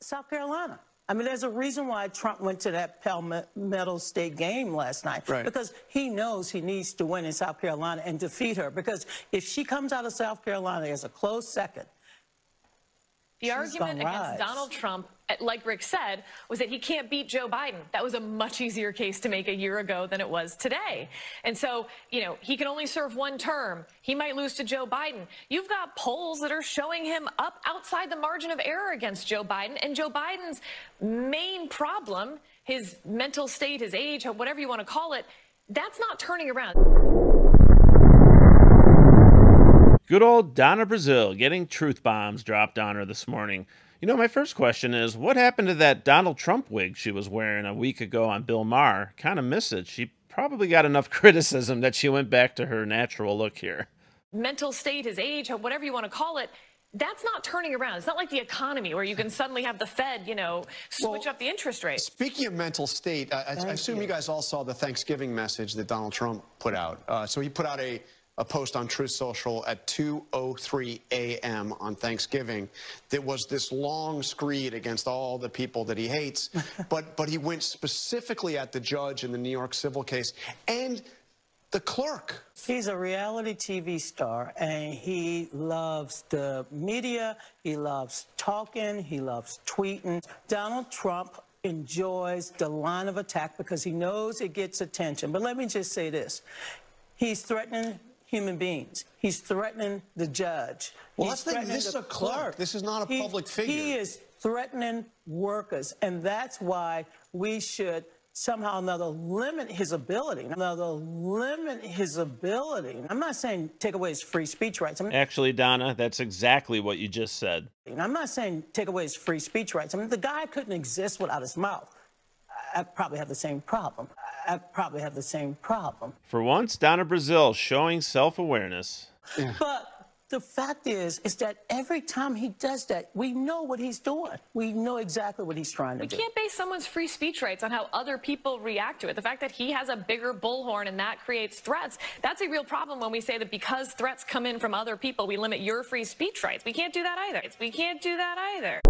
South Carolina. I mean, there's a reason why Trump went to that Palmetto State game last night, right? Because he knows he needs to win in South Carolina and defeat her. Because if she comes out of South Carolina as a close second, the argument against Donald Trump, like Rick said, was that he can't beat Joe Biden. That was a much easier case to make a year ago than it was today. And so, you know, he can only serve one term. He might lose to Joe Biden. You've got polls that are showing him up outside the margin of error against Joe Biden. And Joe Biden's main problem, his mental state, his age, whatever you want to call it, that's not turning around. Good old Donna Brazile getting truth bombs dropped on her this morning. You know, my first question is, what happened to that Donald Trump wig she was wearing a week ago on Bill Maher? Kind of miss it. She probably got enough criticism that she went back to her natural look here. Mental state, his age, whatever you want to call it, that's not turning around. It's not like the economy where you can suddenly have the Fed, you know, switch up the interest rate. Speaking of mental state, I assume you guys all saw the Thanksgiving message that Donald Trump put out. So he put out a post on Truth Social at 2:03 a.m. on Thanksgiving that was this long screed against all the people that he hates, but he went specifically at the judge in the New York civil case and the clerk. He's a reality TV star, and he loves the media, he loves talking, he loves tweeting. Donald Trump enjoys the line of attack because he knows it gets attention. But let me just say this. He's threatening human beings. He's threatening the judge. Well, this is a clerk. This is not a public figure. He is threatening workers, and that's why we should somehow or another limit his ability. I'm not saying take away his free speech rights. Actually, Donna, that's exactly what you just said. I'm not saying take away his free speech rights. I mean, the guy couldn't exist without his mouth. I probably have the same problem. For once, Donna Brazile showing self-awareness. Yeah. But the fact is that every time he does that, we know what he's doing. We know exactly what he's trying to do. We can't base someone's free speech rights on how other people react to it. The fact that he has a bigger bullhorn and that creates threats, that's a real problem when we say that because threats come in from other people, we limit your free speech rights. We can't do that either.